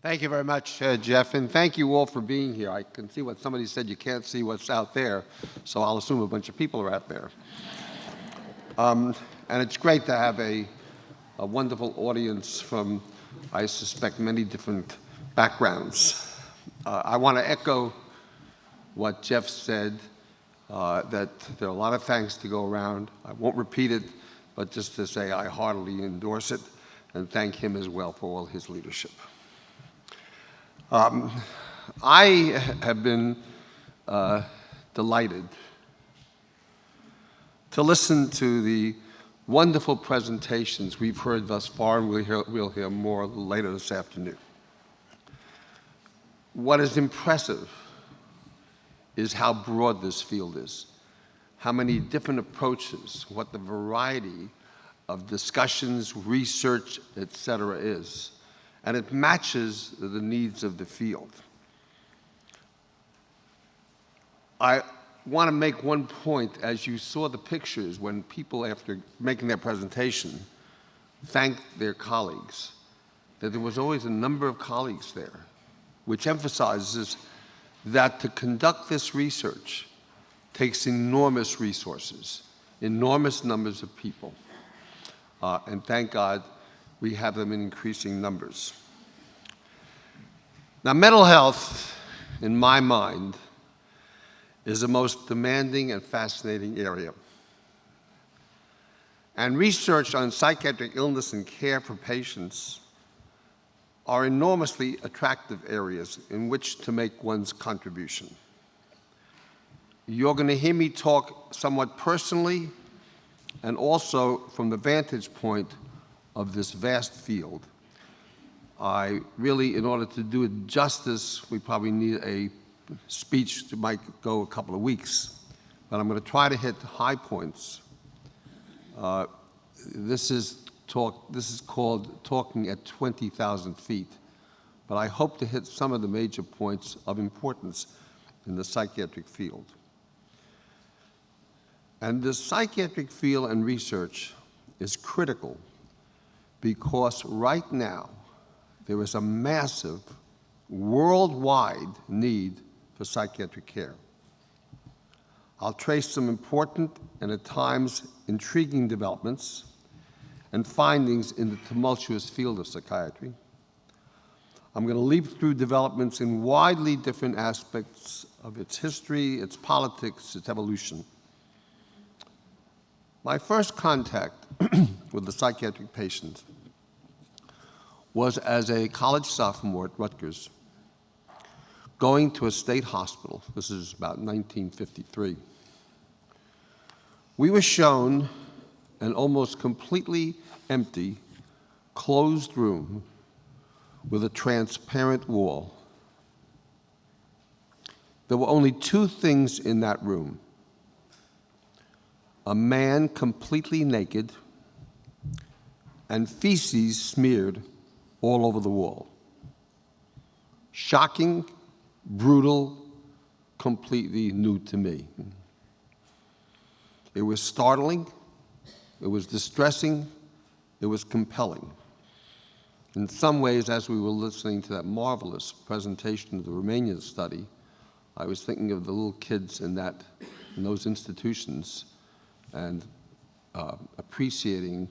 Thank you very much, Jeff, and thank you all for being here. I can see what somebody said, you can't see what's out there, so I'll assume a bunch of people are out there. And it's great to have a wonderful audience from, I suspect, many different backgrounds. I want to echo what Jeff said, that there are a lot of thanks to go around. I won't repeat it, but just to say I heartily endorse it and thank him as well for all his leadership. I have been delighted to listen to the wonderful presentations we've heard thus far, and we'll hear more later this afternoon. What is impressive is how broad this field is, how many different approaches, what the variety of discussions, research, etc. is. And it matches the needs of the field. I want to make one point. As you saw the pictures, when people, after making their presentation, thanked their colleagues, that there was always a number of colleagues there, which emphasizes that to conduct this research takes enormous resources, enormous numbers of people. And thank God we have them in increasing numbers. Now, mental health, in my mind, is the most demanding and fascinating area. And research on psychiatric illness and care for patients are enormously attractive areas in which to make one's contribution. You're going to hear me talk somewhat personally and also from the vantage point of this vast field. I really, in order to do it justice, we probably need a speech that might go a couple of weeks, but I'm going to try to hit high points. This is called Talking at 20,000 feet, but I hope to hit some of the major points of importance in the psychiatric field. And the psychiatric field and research is critical because right now there is a massive worldwide need for psychiatric care. I'll trace some important and at times intriguing developments and findings in the tumultuous field of psychiatry. I'm going to leap through developments in widely different aspects of its history, its politics, its evolution. My first contact with the psychiatric patient was as a college sophomore at Rutgers, going to a state hospital. This is about 1953. We were shown an almost completely empty, closed room with a transparent wall. There were only two things in that room: a man completely naked and feces smeared all over the wall. Shocking, brutal, completely new to me. It was startling, it was distressing, it was compelling. In some ways, as we were listening to that marvelous presentation of the Romanian study, I was thinking of the little kids in those institutions and appreciating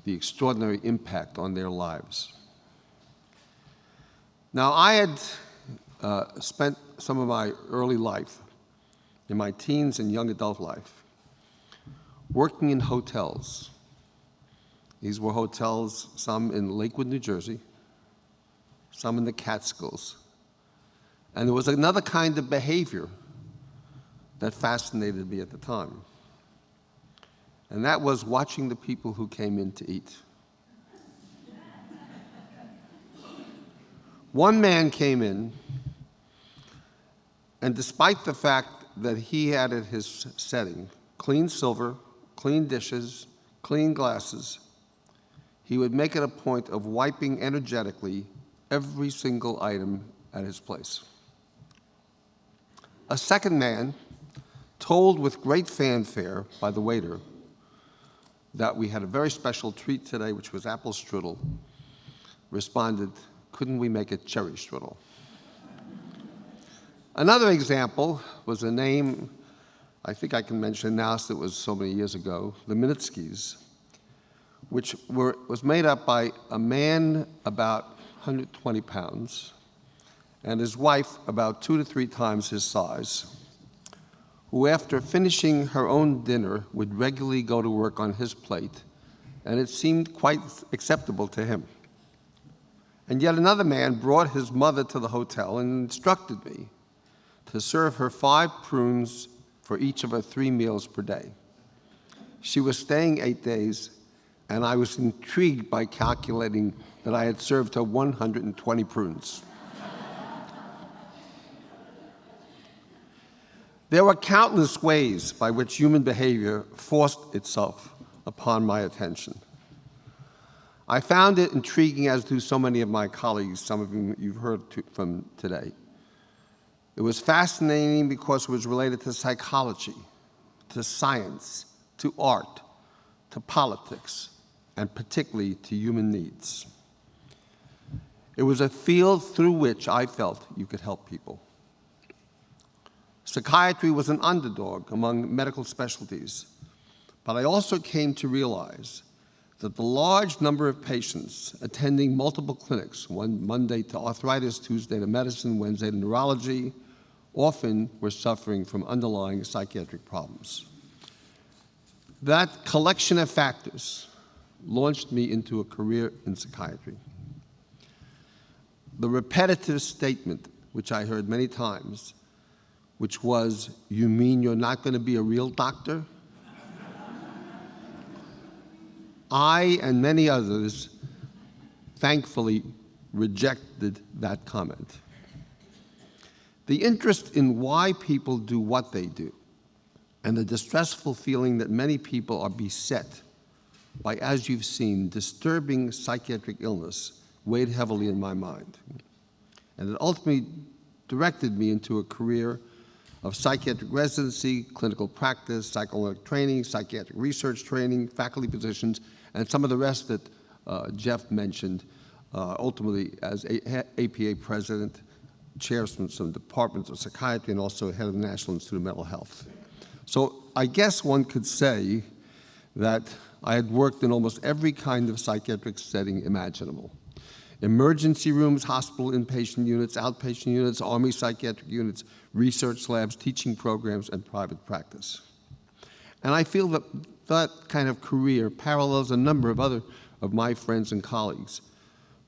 the extraordinary impact on their lives. Now, I had spent some of my early life, in my teens and young adult life, working in hotels. These were hotels, some in Lakewood, New Jersey, some in the Catskills. And there was another kind of behavior that fascinated me at the time. And that was watching the people who came in to eat. One man came in, and despite the fact that he had at his setting clean silver, clean dishes, clean glasses, he would make it a point of wiping energetically every single item at his place. A second man, told with great fanfare by the waiter that we had a very special treat today, which was apple strudel, responded, couldn't we make it cherry strudel? Another example was a name I think I can mention now, since it was so many years ago, the Minitskys, which was made up by a man about 120 pounds and his wife about 2 to 3 times his size, who after finishing her own dinner would regularly go to work on his plate, and it seemed quite acceptable to him. And yet another man brought his mother to the hotel and instructed me to serve her 5 prunes for each of her 3 meals per day. She was staying 8 days, and I was intrigued by calculating that I had served her 120 prunes. There were countless ways by which human behavior forced itself upon my attention. I found it intriguing, as do so many of my colleagues, some of whom you've heard from today. It was fascinating because it was related to psychology, to science, to art, to politics, and particularly to human needs. It was a field through which I felt you could help people. Psychiatry was an underdog among medical specialties, but I also came to realize that the large number of patients attending multiple clinics, one Monday to arthritis, Tuesday to medicine, Wednesday to neurology, often were suffering from underlying psychiatric problems. That collection of factors launched me into a career in psychiatry. The repetitive statement, which I heard many times, which was, "You mean you're not going to be a real doctor?" I and many others thankfully rejected that comment. The interest in why people do what they do, and the distressful feeling that many people are beset by, as you've seen, disturbing psychiatric illness weighed heavily in my mind. And it ultimately directed me into a career of psychiatric residency, clinical practice, psychoanalytic training, psychiatric research training, faculty positions, and some of the rest that Jeff mentioned, ultimately as APA president, chairman of some departments of psychiatry, and also head of the National Institute of Mental Health. So I guess one could say that I had worked in almost every kind of psychiatric setting imaginable. Emergency rooms, hospital inpatient units, outpatient units, Army psychiatric units, research labs, teaching programs, and private practice. And I feel that that kind of career parallels a number of other of my friends and colleagues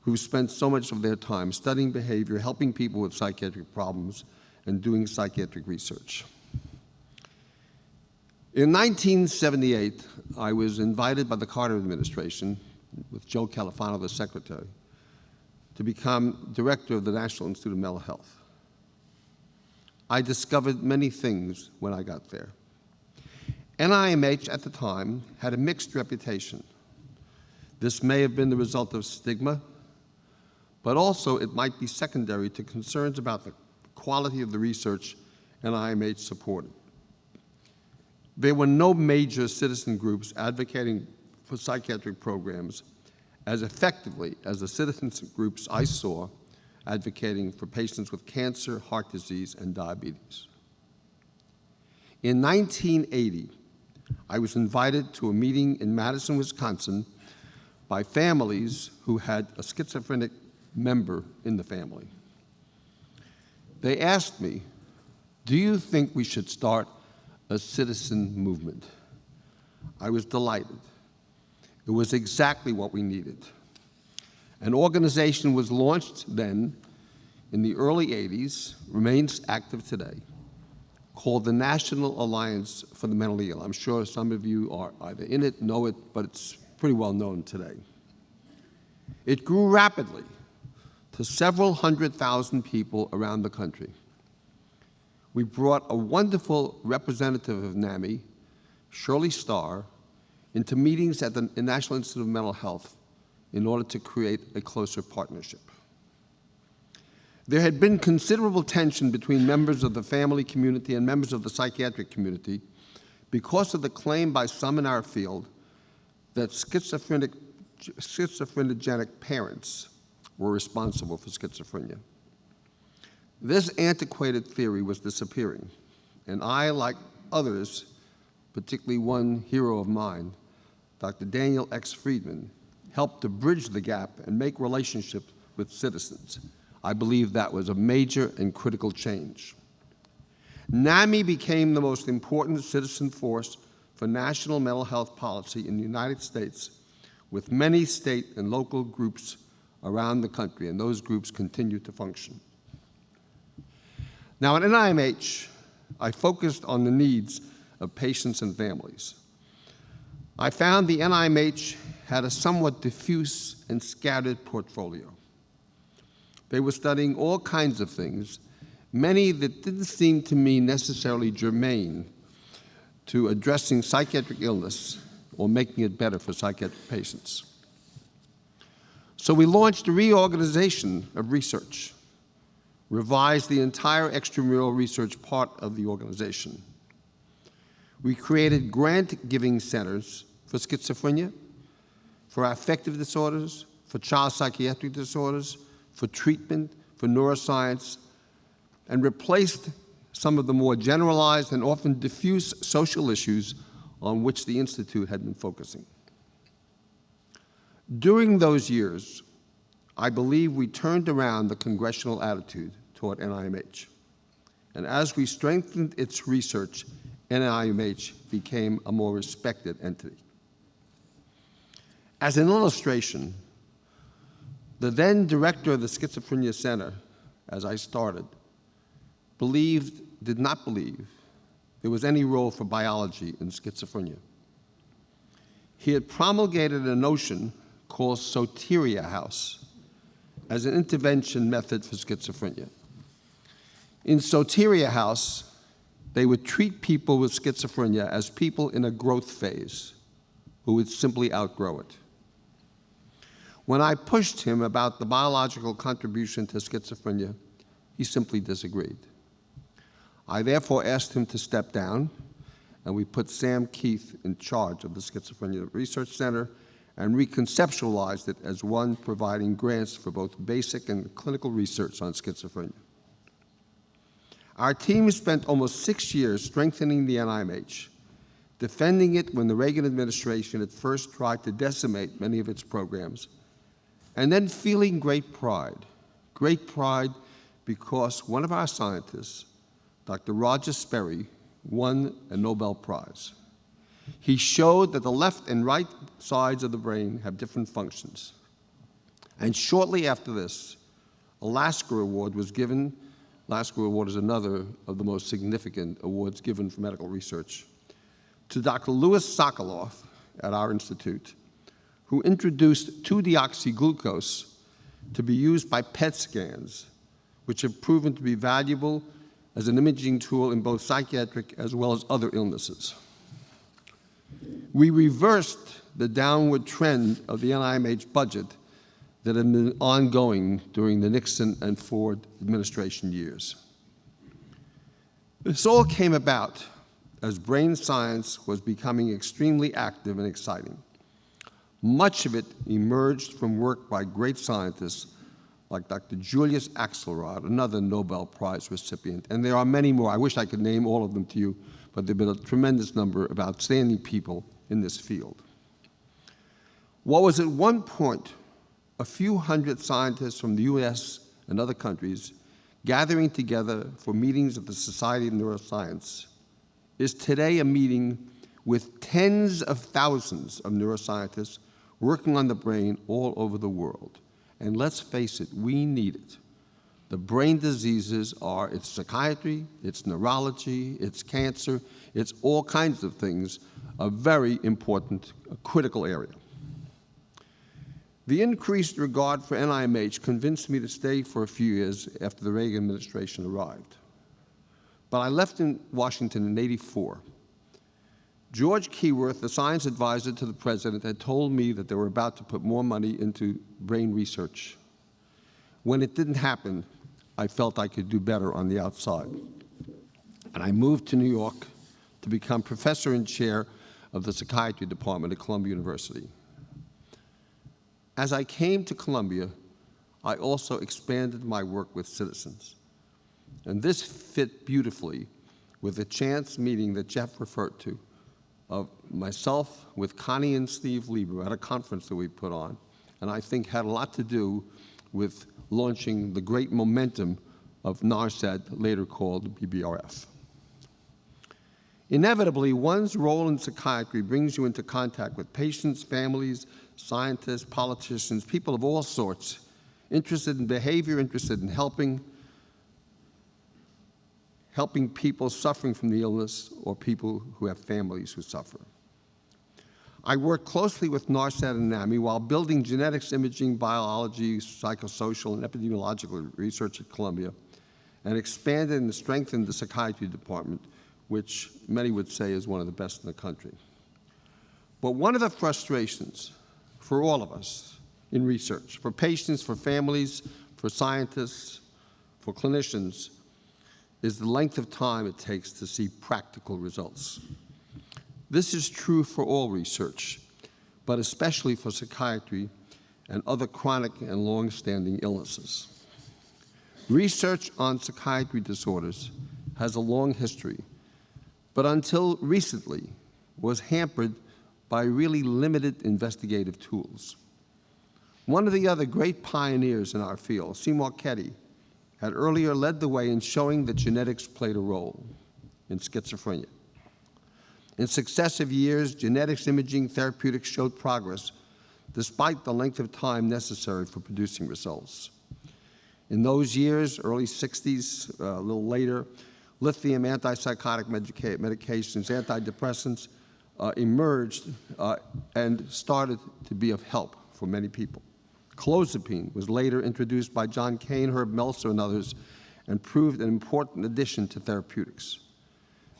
who spent so much of their time studying behavior, helping people with psychiatric problems, and doing psychiatric research. In 1978, I was invited by the Carter administration, with Joe Califano, the secretary, to become director of the National Institute of Mental Health. I discovered many things when I got there. NIMH at the time had a mixed reputation. This may have been the result of stigma, but also it might be secondary to concerns about the quality of the research NIMH supported. There were no major citizen groups advocating for psychiatric programs as effectively as the citizen groups I saw advocating for patients with cancer, heart disease, and diabetes. In 1980, I was invited to a meeting in Madison, Wisconsin by families who had a schizophrenic member in the family. They asked me, "Do you think we should start a citizen movement?" I was delighted. It was exactly what we needed. An organization was launched then in the early 80s, remains active today, called the National Alliance for the Mentally Ill. I'm sure some of you are either in it, know it, but it's pretty well known today. It grew rapidly to several 100,000 people around the country. We brought a wonderful representative of NAMI, Shirley Starr, into meetings at the National Institute of Mental Health in order to create a closer partnership. There had been considerable tension between members of the family community and members of the psychiatric community because of the claim by some in our field that schizophrenic parents were responsible for schizophrenia. This antiquated theory was disappearing, and I, like others, particularly one hero of mine, Dr. Daniel X. Friedman, helped to bridge the gap and make relationships with citizens. I believe that was a major and critical change. NAMI became the most important citizen force for national mental health policy in the United States, with many state and local groups around the country, and those groups continue to function. Now, at NIMH, I focused on the needs of patients and families. I found the NIMH had a somewhat diffuse and scattered portfolio. They were studying all kinds of things, many that didn't seem to me necessarily germane to addressing psychiatric illness or making it better for psychiatric patients. So we launched a reorganization of research, revised the entire extramural research part of the organization. We created grant-giving centers for schizophrenia, for affective disorders, for child psychiatric disorders, for treatment, for neuroscience, and replaced some of the more generalized and often diffuse social issues on which the Institute had been focusing. During those years, I believe we turned around the congressional attitude toward NIMH. And as we strengthened its research, NIMH became a more respected entity. As an illustration, the then director of the Schizophrenia Center, as I started, did not believe there was any role for biology in schizophrenia. He had promulgated a notion called Soteria House as an intervention method for schizophrenia. In Soteria House, they would treat people with schizophrenia as people in a growth phase who would simply outgrow it. When I pushed him about the biological contribution to schizophrenia, he simply disagreed. I therefore asked him to step down, and we put Sam Keith in charge of the Schizophrenia Research Center and reconceptualized it as one providing grants for both basic and clinical research on schizophrenia. Our team spent almost 6 years strengthening the NIMH, defending it when the Reagan administration at first tried to decimate many of its programs, and then feeling great pride because one of our scientists, Dr. Roger Sperry, won a Nobel Prize. He showed that the left and right sides of the brain have different functions. And shortly after this, a Lasker Award was given. Lasker Award is another of the most significant awards given for medical research, to Dr. Louis Sokoloff at our institute, who introduced 2-deoxyglucose to be used by PET scans, which have proven to be valuable as an imaging tool in both psychiatric as well as other illnesses. We reversed the downward trend of the NIMH budget that had been ongoing during the Nixon and Ford administration years. This all came about as brain science was becoming extremely active and exciting. Much of it emerged from work by great scientists like Dr. Julius Axelrod, another Nobel Prize recipient, and there are many more. I wish I could name all of them to you, but there have been a tremendous number of outstanding people in this field. What was at one point a few hundred scientists from the US and other countries gathering together for meetings of the Society of Neuroscience is today a meeting with tens of thousands of neuroscientists working on the brain all over the world. And let's face it, we need it. The brain diseases are, it's psychiatry, it's neurology, it's cancer, it's all kinds of things, a very important, critical area. The increased regard for NIMH convinced me to stay for a few years after the Reagan administration arrived. But I left in Washington in '84. George Keyworth, the science advisor to the president, had told me that they were about to put more money into brain research. When it didn't happen, I felt I could do better on the outside. And I moved to New York to become professor and chair of the psychiatry department at Columbia University. As I came to Columbia, I also expanded my work with citizens. And this fit beautifully with the chance meeting that Jeff referred to of myself with Connie and Steve Lieber at a conference that we put on, and I think had a lot to do with launching the great momentum of NARSAD, later called BBRF. Inevitably, one's role in psychiatry brings you into contact with patients, families, scientists, politicians, people of all sorts, interested in behavior, interested in helping people suffering from the illness or people who have families who suffer. I worked closely with NARSAD and NAMI while building genetics, imaging, biology, psychosocial, and epidemiological research at Columbia, and expanded and strengthened the psychiatry department, which many would say is one of the best in the country. But one of the frustrations for all of us in research, for patients, for families, for scientists, for clinicians, is the length of time it takes to see practical results. This is true for all research, but especially for psychiatry and other chronic and long-standing illnesses. Research on psychiatry disorders has a long history, but until recently was hampered by really limited investigative tools. One of the other great pioneers in our field, Seymour Ketty, had earlier led the way in showing that genetics played a role in schizophrenia. In successive years, genetics imaging therapeutics showed progress despite the length of time necessary for producing results. In those years, early 60s, a little later, lithium, antipsychotic medications, antidepressants emerged and started to be of help for many people. Clozapine was later introduced by John Kane, Herb Meltzer, and others, and proved an important addition to therapeutics.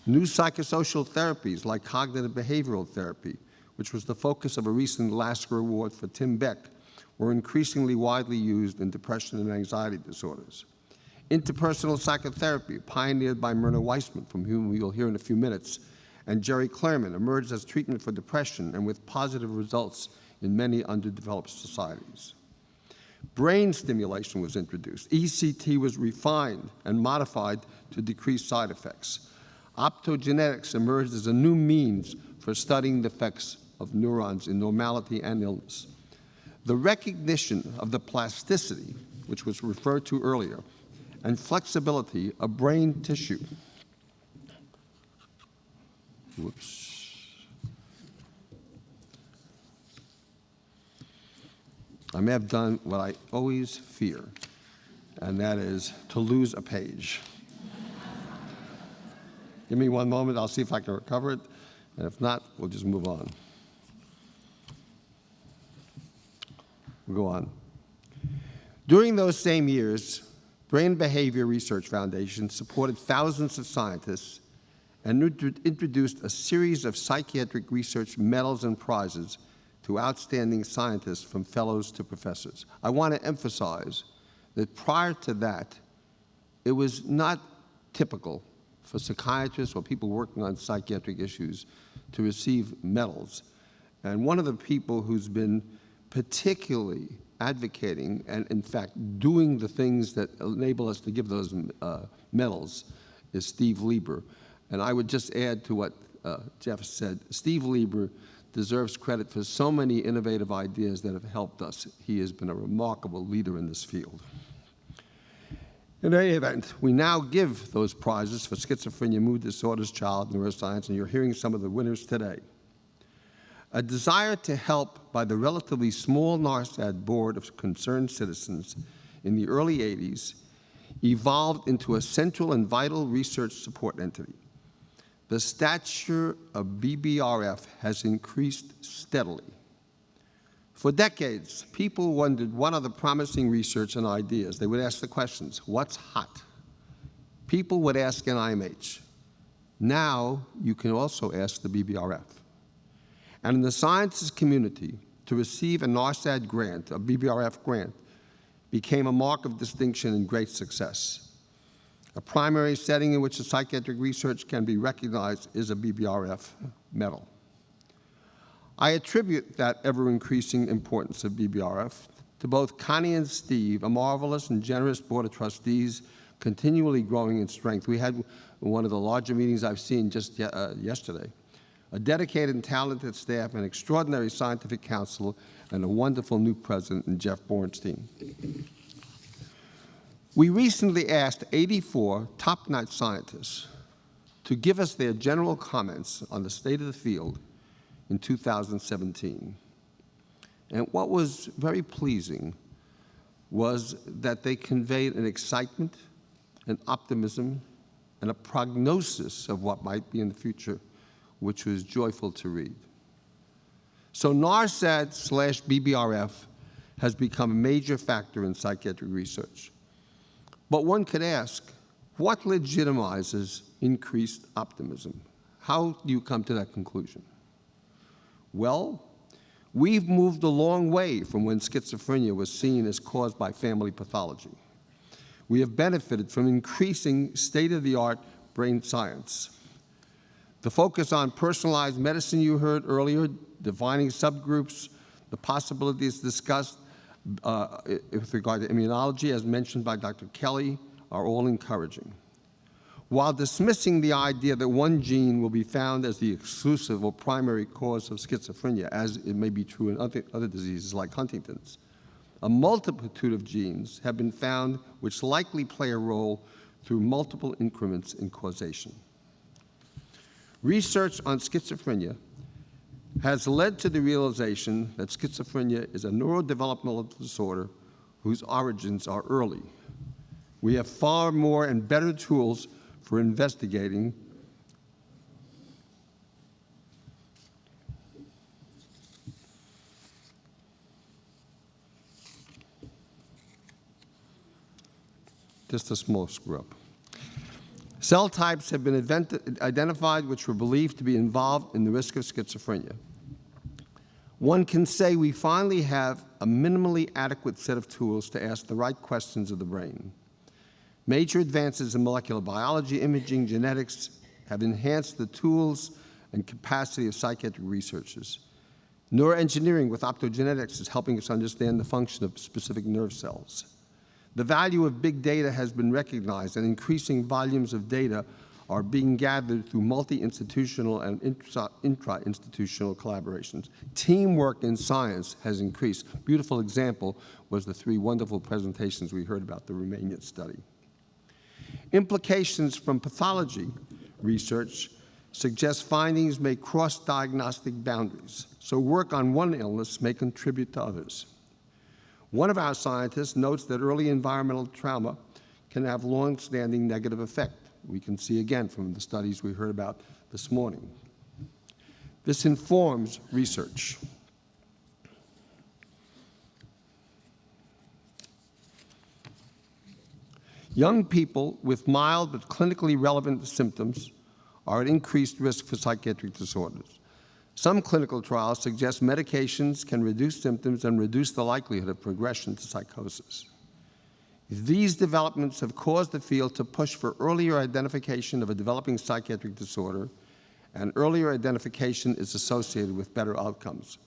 New psychosocial therapies like cognitive behavioral therapy, which was the focus of a recent Lasker Award for Tim Beck, were increasingly widely used in depression and anxiety disorders. Interpersonal psychotherapy, pioneered by Myrna Weissman, from whom you'll hear in a few minutes, and Jerry Clairman, emerged as treatment for depression and with positive results in many underdeveloped societies. Brain stimulation was introduced. ECT was refined and modified to decrease side effects. Optogenetics emerged as a new means for studying the effects of neurons in normality and illness. The recognition of the plasticity, which was referred to earlier, and flexibility of brain tissue. Whoops. I may have done what I always fear, and that is to lose a page. Give me one moment, I'll see if I can recover it, and if not, we'll just move on. We'll go on. During those same years, Brain Behavior Research Foundation supported thousands of scientists and introduced a series of psychiatric research medals and prizes to outstanding scientists, from fellows to professors. I want to emphasize that prior to that, it was not typical for psychiatrists or people working on psychiatric issues to receive medals. And one of the people who's been particularly advocating and, in fact, doing the things that enable us to give those medals is Steve Lieber. And I would just add to what Jeff said. Steve Lieber deserves credit for so many innovative ideas that have helped us. He has been a remarkable leader in this field. In any event, we now give those prizes for schizophrenia, mood disorders, child neuroscience, and you're hearing some of the winners today. A desire to help by the relatively small NARSAD board of concerned citizens in the early 80s evolved into a central and vital research support entity. The stature of BBRF has increased steadily. For decades, people wondered what are the promising research and ideas. They would ask the questions, what's hot? People would ask NIMH. Now, you can also ask the BBRF. And in the sciences community, to receive a NARSAD grant, a BBRF grant, became a mark of distinction and great success. A primary setting in which the psychiatric research can be recognized is a BBRF medal. I attribute that ever-increasing importance of BBRF to both Connie and Steve, a marvelous and generous board of trustees, continually growing in strength. We had one of the larger meetings I've seen just yesterday. A dedicated and talented staff, an extraordinary scientific council, and a wonderful new president in Jeff Bornstein. We recently asked 84 top-notch scientists to give us their general comments on the state of the field in 2017. And what was very pleasing was that they conveyed an excitement, an optimism, and a prognosis of what might be in the future, which was joyful to read. So NARSAD/BBRF has become a major factor in psychiatric research. But one could ask, what legitimizes increased optimism? How do you come to that conclusion? Well, we've moved a long way from when schizophrenia was seen as caused by family pathology. We have benefited from increasing state-of-the-art brain science. The focus on personalized medicine you heard earlier, defining subgroups, the possibilities discussed with regard to immunology, as mentioned by Dr. Kelly, are all encouraging. While dismissing the idea that one gene will be found as the exclusive or primary cause of schizophrenia, as it may be true in other diseases like Huntington's, a multitude of genes have been found which likely play a role through multiple increments in causation. Research on schizophrenia has led to the realization that schizophrenia is a neurodevelopmental disorder whose origins are early. We have far more and better tools for investigating just a small screw up. Cell types have been identified which were believed to be involved in the risk of schizophrenia. One can say we finally have a minimally adequate set of tools to ask the right questions of the brain. Major advances in molecular biology, imaging, genetics have enhanced the tools and capacity of psychiatric researchers. Neuroengineering with optogenetics is helping us understand the function of specific nerve cells. The value of big data has been recognized, and increasing volumes of data are being gathered through multi-institutional and intra-institutional collaborations. Teamwork in science has increased. Beautiful example was the 3 wonderful presentations we heard about the Romanian study. Implications from pathology research suggest findings may cross diagnostic boundaries, so work on one illness may contribute to others. One of our scientists notes that early environmental trauma can have long-standing negative effect. We can see again from the studies we heard about this morning. This informs research. Young people with mild but clinically relevant symptoms are at increased risk for psychiatric disorders. Some clinical trials suggest medications can reduce symptoms and reduce the likelihood of progression to psychosis. These developments have caused the field to push for earlier identification of a developing psychiatric disorder, and earlier identification is associated with better outcomes.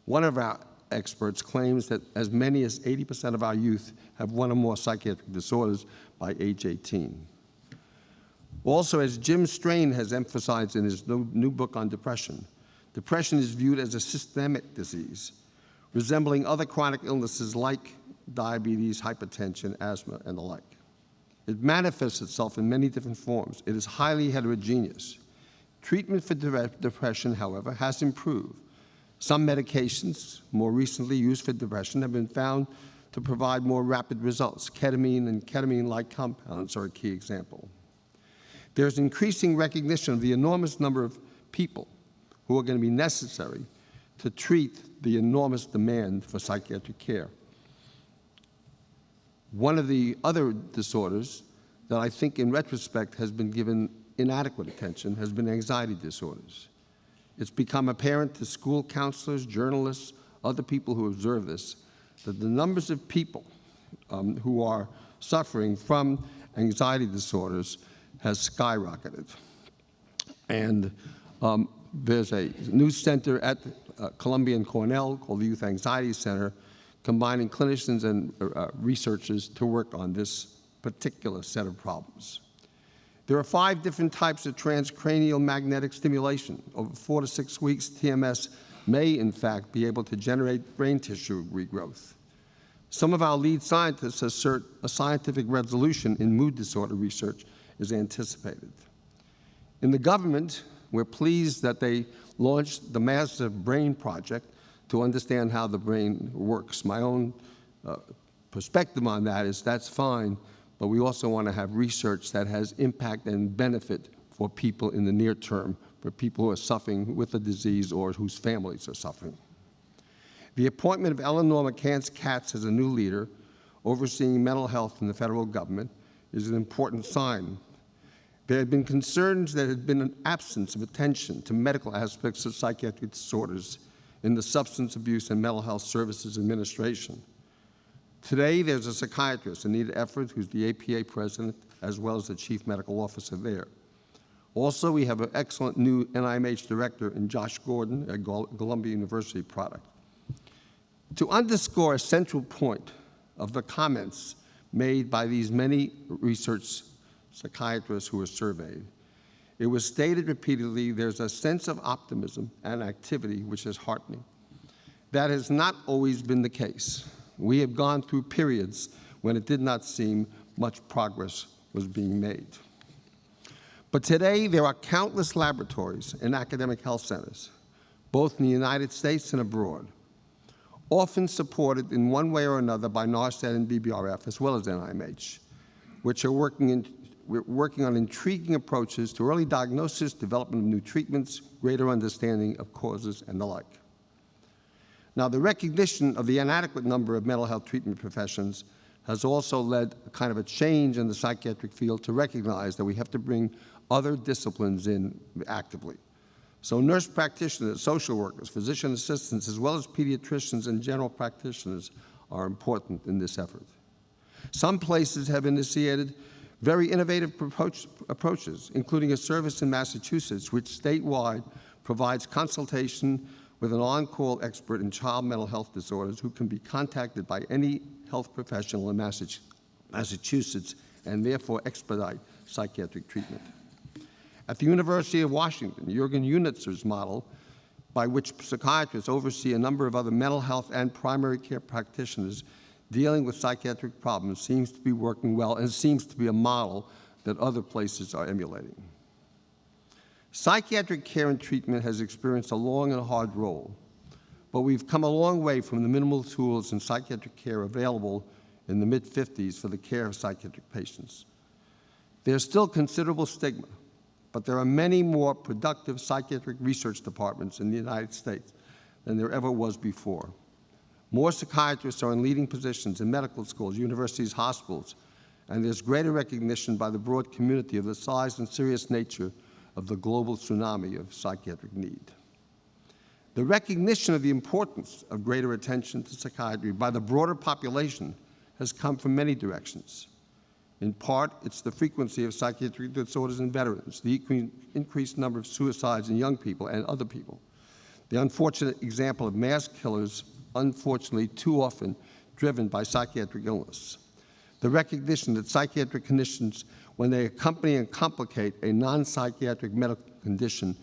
One of our experts claims that as many as 80% of our youth have one or more psychiatric disorders by age 18. Also, as Jim Strain has emphasized in his new book on depression, depression is viewed as a systemic disease, resembling other chronic illnesses like diabetes, hypertension, asthma, and the like. It manifests itself in many different forms. It is highly heterogeneous. Treatment for depression, however, has improved. Some medications, more recently used for depression, have been found to provide more rapid results. Ketamine and ketamine-like compounds are a key example. There's increasing recognition of the enormous number of people who are going to be necessary to treat the enormous demand for psychiatric care. One of the other disorders that I think in retrospect has been given inadequate attention has been anxiety disorders. It's become apparent to school counselors, journalists, other people who observe this, that the numbers of people who are suffering from anxiety disorders has skyrocketed. And there's a new center at Columbia and Cornell called the Youth Anxiety Center combining clinicians and researchers to work on this particular set of problems. There are 5 different types of transcranial magnetic stimulation. Over 4 to 6 weeks, TMS may, in fact, be able to generate brain tissue regrowth. Some of our lead scientists assert a scientific resolution in mood disorder research is anticipated. In the government, we're pleased that they launched the Massive Brain Project to understand how the brain works. My own perspective on that is that's fine, but we also want to have research that has impact and benefit for people in the near term, for people who are suffering with the disease or whose families are suffering. The appointment of Eleanor McCants Katz as a new leader overseeing mental health in the federal government is an important sign. There had been concerns that there had been an absence of attention to medical aspects of psychiatric disorders in the Substance Abuse and Mental Health Services Administration. Today, there's a psychiatrist, Anita Efford, who's the APA president, as well as the chief medical officer there. Also, we have an excellent new NIMH director in Josh Gordon, a Columbia University product. To underscore a central point of the comments made by these many research psychiatrists who were surveyed, it was stated repeatedly there's a sense of optimism and activity which is heartening. That has not always been the case. We have gone through periods when it did not seem much progress was being made. But today, there are countless laboratories and academic health centers, both in the United States and abroad, often supported in one way or another by NARSTAD and BBRF, as well as NIMH, which are working on intriguing approaches to early diagnosis, development of new treatments, greater understanding of causes, and the like. Now, the recognition of the inadequate number of mental health treatment professions has also led a kind of a change in the psychiatric field to recognize that we have to bring other disciplines in actively. So nurse practitioners, social workers, physician assistants, as well as pediatricians and general practitioners are important in this effort. Some places have initiated very innovative approaches, including a service in Massachusetts, which statewide provides consultation with an on-call expert in child mental health disorders who can be contacted by any health professional in Massachusetts and therefore expedite psychiatric treatment. At the University of Washington, Jürgen Unitzer's model, by which psychiatrists oversee a number of other mental health and primary care practitioners dealing with psychiatric problems, seems to be working well and seems to be a model that other places are emulating. Psychiatric care and treatment has experienced a long and hard road, but we've come a long way from the minimal tools in psychiatric care available in the mid-50s for the care of psychiatric patients. There's still considerable stigma, but there are many more productive psychiatric research departments in the United States than there ever was before. More psychiatrists are in leading positions in medical schools, universities, hospitals, and there's greater recognition by the broad community of the size and serious nature of the global tsunami of psychiatric need. The recognition of the importance of greater attention to psychiatry by the broader population has come from many directions. In part, it's the frequency of psychiatric disorders in veterans, the increased number of suicides in young people and other people, the unfortunate example of mass killers, unfortunately too often driven by psychiatric illness, the recognition that psychiatric conditions, when they accompany and complicate a non-psychiatric medical condition,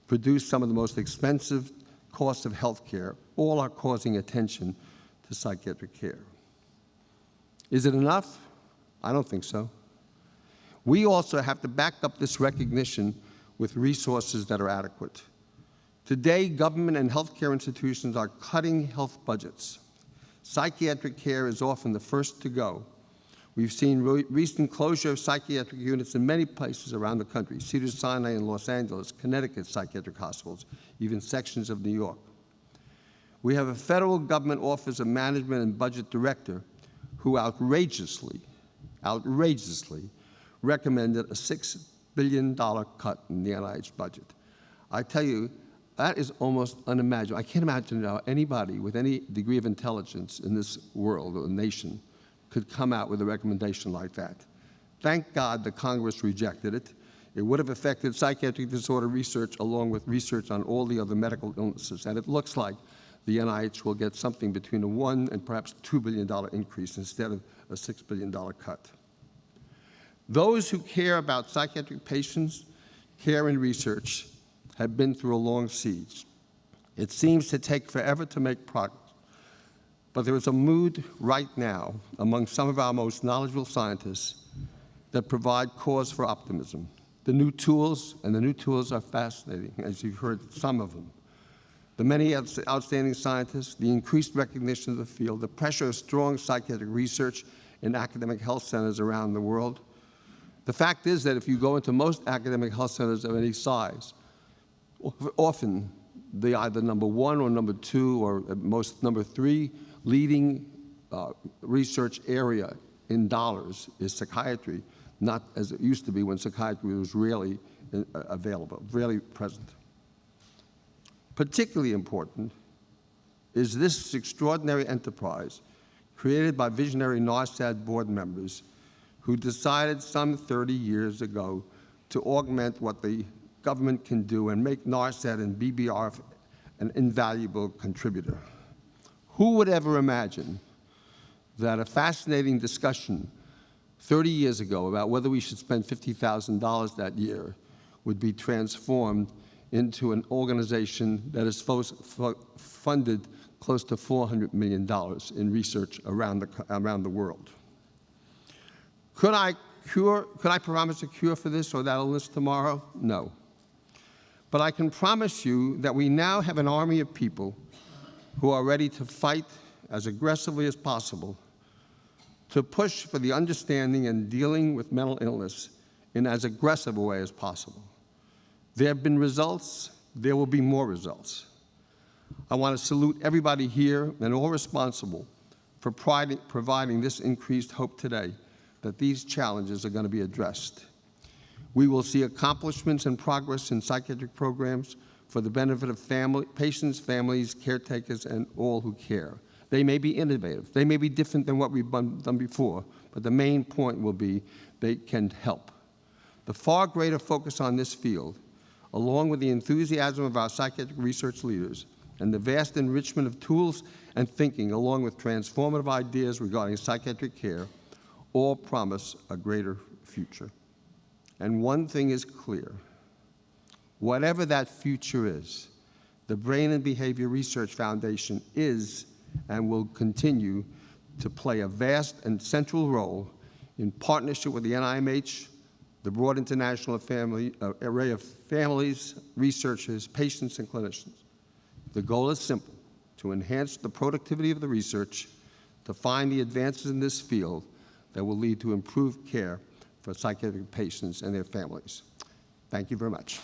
produce some of the most expensive costs of health care, all are causing attention to psychiatric care. Is it enough? I don't think so. We also have to back up this recognition with resources that are adequate. Today, government and healthcare institutions are cutting health budgets. Psychiatric care is often the first to go. We've seen recent closure of psychiatric units in many places around the country, Cedars-Sinai in Los Angeles, Connecticut psychiatric hospitals, even sections of New York. We have a federal government Office of Management and Budget Director who outrageously recommended a $6 billion cut in the NIH budget. I tell you, that is almost unimaginable. I can't imagine how anybody with any degree of intelligence in this world or nation could come out with a recommendation like that. Thank God the Congress rejected it. It would have affected psychiatric disorder research along with research on all the other medical illnesses, and it looks like the NIH will get something between a $1 and perhaps $2 billion increase instead of a $6 billion cut. Those who care about psychiatric patients, care and research have been through a long siege. It seems to take forever to make progress, but there is a mood right now among some of our most knowledgeable scientists that provide cause for optimism. The new tools are fascinating, as you've heard some of them. The many outstanding scientists, the increased recognition of the field, the pressure of strong psychiatric research in academic health centers around the world. The fact is that if you go into most academic health centers of any size, often they either number 1 or number 2 or at most number 3 leading research area in dollars is psychiatry, not as it used to be when psychiatry was rarely available, rarely present. Particularly important is this extraordinary enterprise created by visionary NARSAD board members who decided some 30 years ago to augment what the government can do and make NARSAD and BBR an invaluable contributor. Who would ever imagine that a fascinating discussion 30 years ago about whether we should spend $50,000 that year would be transformed into an organization that is funded close to $400 million in research around the world. Could I promise a cure for this or that illness tomorrow? No. But I can promise you that we now have an army of people who are ready to fight as aggressively as possible to push for the understanding and dealing with mental illness in as aggressive a way as possible. There have been results, there will be more results. I want to salute everybody here and all responsible for providing this increased hope today that these challenges are going to be addressed. We will see accomplishments and progress in psychiatric programs for the benefit of patients, families, caretakers, and all who care. They may be innovative. They may be different than what we've done before, but the main point will be they can help. The far greater focus on this field, along with the enthusiasm of our psychiatric research leaders and the vast enrichment of tools and thinking, along with transformative ideas regarding psychiatric care, all promise a greater future. And one thing is clear. Whatever that future is, the Brain and Behavior Research Foundation is and will continue to play a vast and central role in partnership with the NIMH, the broad international array of families, researchers, patients, and clinicians. The goal is simple: to enhance the productivity of the research, to find the advances in this field that will lead to improved care for psychiatric patients and their families. Thank you very much.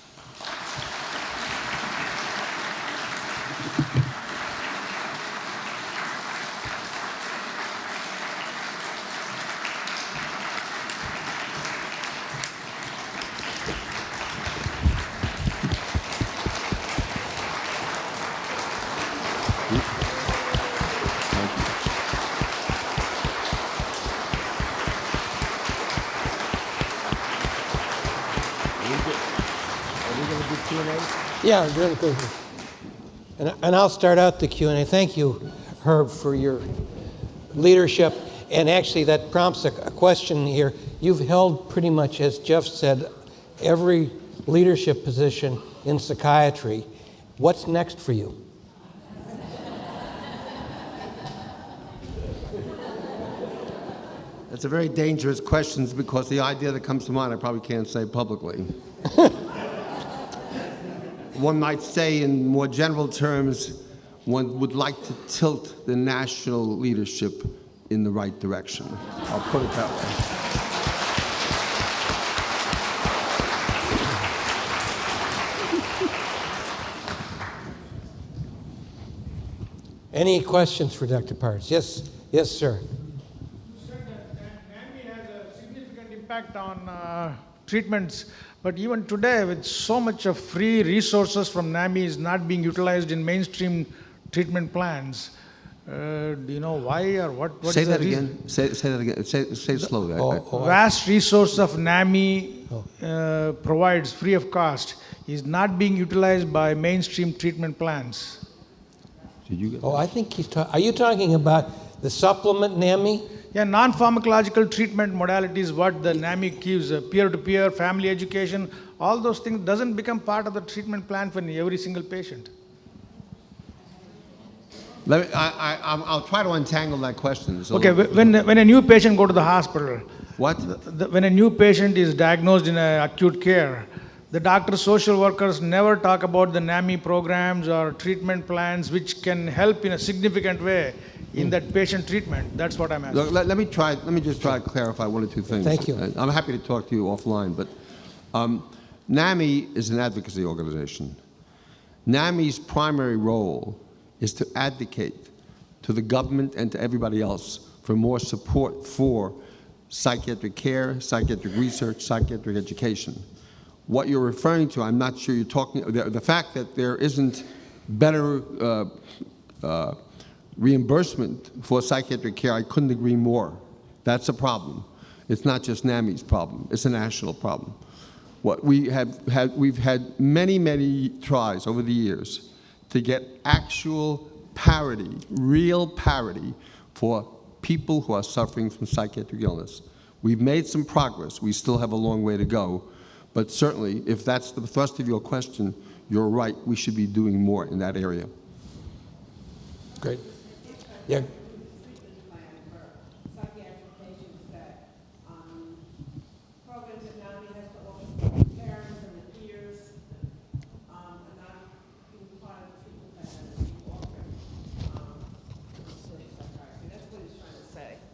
Yeah, really good. And I'll start out the Q&A. Thank you, Herb, for your leadership. And actually, that prompts a question here. You've held pretty much, as Jeff said, every leadership position in psychiatry. What's next for you? That's a very dangerous question because the idea that comes to mind I probably can't say publicly. One might say in more general terms, one would like to tilt the national leadership in the right direction. I'll put it that way. Any questions for Dr. Pardes? Yes, yes, sir. You said that NAMI has a significant impact on treatments, but even today, with so much of free resources from NAMI is not being utilized in mainstream treatment plans, do you know why or what? Say that again. Say that again. Say it slowly. Vast resource of NAMI provides free of cost is not being utilized by mainstream treatment plans. Did you get Oh, I think he's talking, are you talking about the supplement NAMI? Yeah, non-pharmacological treatment modalities, what the NAMI gives, peer-to-peer, family education, all those things doesn't become part of the treatment plan for every single patient. I'll try to untangle that question. Okay, when a new patient go to the hospital, What? when a new patient is diagnosed in acute care, the doctors, social workers never talk about the NAMI programs or treatment plans which can help in a significant way in that patient treatment. That's what I'm asking. Look, let me just try to clarify one or two things. Thank you. I'm happy to talk to you offline, but NAMI is an advocacy organization. NAMI's primary role is to advocate to the government and to everybody else for more support for psychiatric care, psychiatric research, psychiatric education. What you're referring to, I'm not sure you're talking, the fact that there isn't better reimbursement for psychiatric care, I couldn't agree more. That's a problem. It's not just NAMI's problem, it's a national problem. We've had many tries over the years to get actual parity, real parity for people who are suffering from psychiatric illness. We've made some progress. We still have a long way to go. But certainly, if that's the thrust of your question, you're right. We should be doing more in that area. Great. Yeah.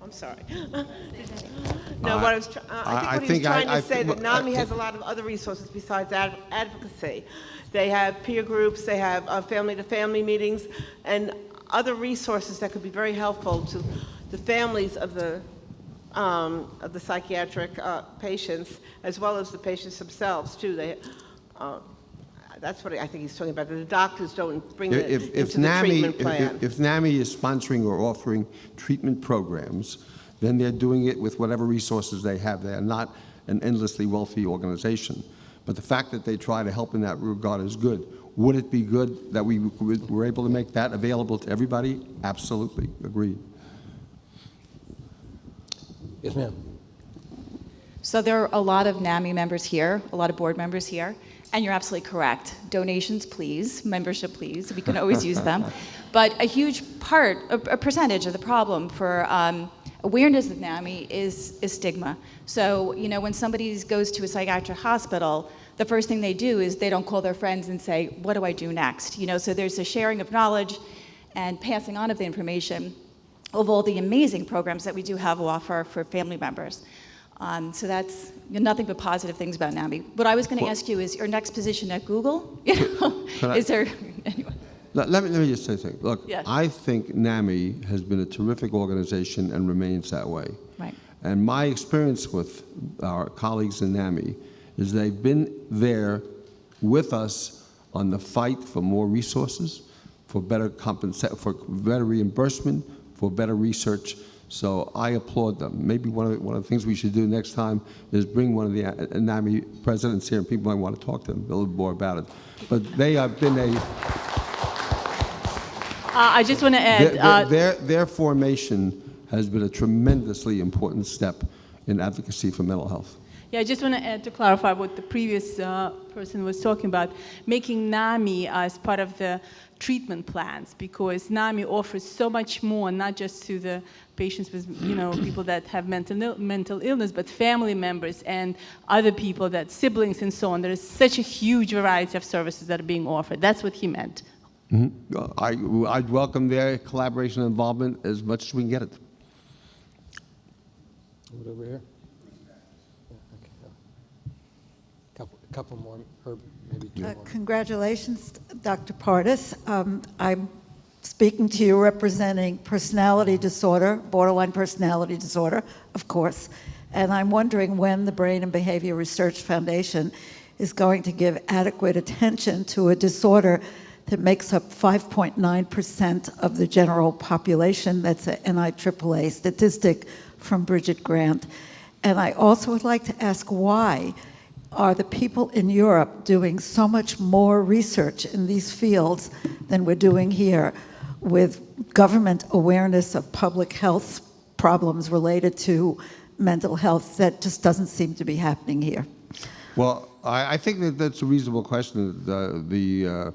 I'm sorry. No, what I was I think what he was trying to say that NAMI has a lot of other resources besides advocacy. They have peer groups, they have family-to-family meetings, and other resources that could be very helpful to the families of the psychiatric patients, as well as the patients themselves too. That's what I think he's talking about. The doctors don't bring it into the treatment plan. If NAMI is sponsoring or offering treatment programs, then they're doing it with whatever resources they have. They are not an endlessly wealthy organization. But the fact that they try to help in that regard is good. Would it be good that we were able to make that available to everybody? Absolutely. Agreed. Yes, ma'am. So there are a lot of NAMI members here, a lot of board members here, and you're absolutely correct. Donations, please. Membership, please. We can always use them. But a huge part, a percentage of the problem for awareness of NAMI is stigma. So, you know, when somebody goes to a psychiatric hospital, the first thing they do is they don't call their friends and say, what do I do next? You know, so there's a sharing of knowledge and passing on of the information of all the amazing programs that we do have to offer for family members. So that's nothing but positive things about NAMI. What I was going to ask you is your next position at Google? Is there, anyway. Let me just say something. Look, Yes. I think NAMI has been a terrific organization and remains that way. Right. And my experience with our colleagues in NAMI is they've been there with us on the fight for more resources, for better for better reimbursement, for better research. So I applaud them. Maybe one of the things we should do next time is bring one of the NAMI presidents here, and people might want to talk to them a little more about it. But they have been I just want to add... their formation has been a tremendously important step in advocacy for mental health. Yeah, I just want to add to clarify what the previous person was talking about, making NAMI as part of the treatment plans, because NAMI offers so much more, not just to the patients with, you know, people that have mental illness, but family members and other people, that siblings and so on. There is such a huge variety of services that are being offered. That's what he meant. Mm-hmm. I'd welcome their collaboration and involvement as much as we can get it. Over here. Couple more, Herbert, maybe two more. Congratulations, Dr. Pardes. I'm speaking to you representing personality disorder, borderline personality disorder, of course, and I'm wondering when the Brain and Behavior Research Foundation is going to give adequate attention to a disorder that makes up 5.9% of the general population. That's an NIAAA statistic from Bridget Grant. And I also would like to ask, why are the people in Europe doing so much more research in these fields than we're doing here? with government awareness of public health problems related to mental health that just doesn't seem to be happening here? Well, I think that that's a reasonable question. The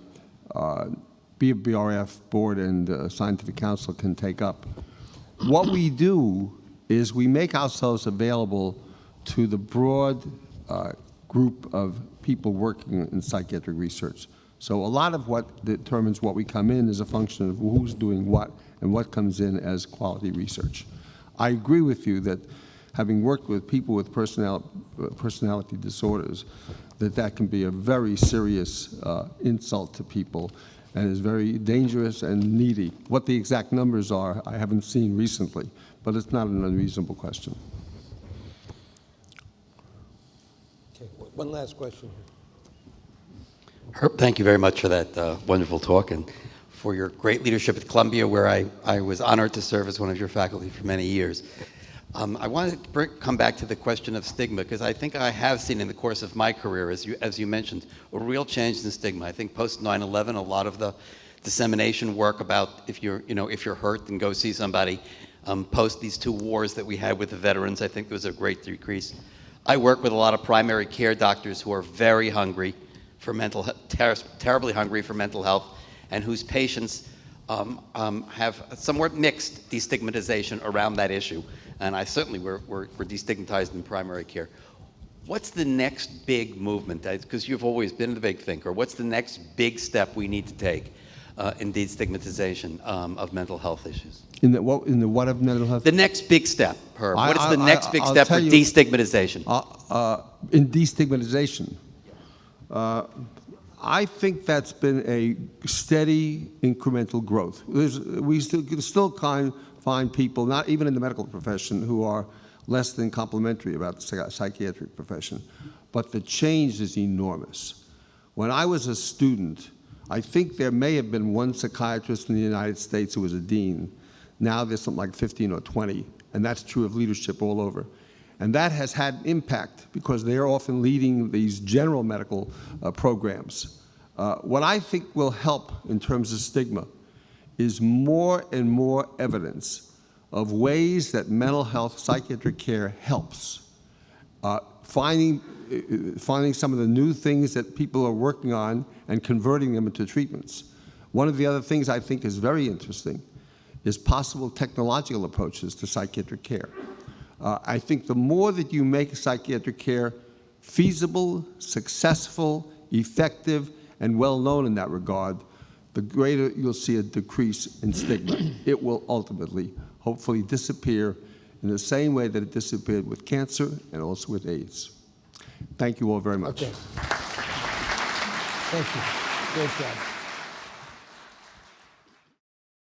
BRF board and scientific council can take up. What we do is we make ourselves available to the broad group of people working in psychiatric research. So a lot of what determines what we come in is a function of who's doing what and what comes in as quality research. I agree with you that having worked with people with personality disorders, that can be a very serious insult to people and is very dangerous and needy. What the exact numbers are, I haven't seen recently, but it's not an unreasonable question. Okay, one last question. Herb, thank you very much for that wonderful talk and for your great leadership at Columbia, where I was honored to serve as one of your faculty for many years. I wanted to come back to the question of stigma, because I think I have seen in the course of my career, as you mentioned, a real change in stigma. I think post 9/11, a lot of the dissemination work about if you're hurt, then go see somebody. Post these 2 wars that we had with the veterans, I think there was a great decrease. I work with a lot of primary care doctors who are very hungry for mental health, terribly hungry for mental health, and whose patients have somewhat mixed destigmatization around that issue. And I certainly we're destigmatized in primary care. What's the next big movement? Because you've always been the big thinker. What's the next big step we need to take in destigmatization of mental health issues? In the what of mental health? The next big step, Herb. What is the next big step for destigmatization? In destigmatization, I think that's been a steady incremental growth. We still find people, not even in the medical profession, who are less than complimentary about the psychiatric profession. But the change is enormous. When I was a student, I think there may have been 1 psychiatrist in the United States who was a dean. Now there's something like 15 or 20, and that's true of leadership all over. And that has had impact because they're often leading these general medical programs. What I think will help in terms of stigma is more and more evidence of ways that mental health psychiatric care helps. Finding some of the new things that people are working on and converting them into treatments. One of the other things I think is very interesting is possible technological approaches to psychiatric care. I think the more that you make psychiatric care feasible, successful, effective, and well-known in that regard, the greater you'll see a decrease in stigma. It will ultimately, hopefully, disappear in the same way that it disappeared with cancer and also with AIDS. Thank you all very much. Okay. Thank you. Great job.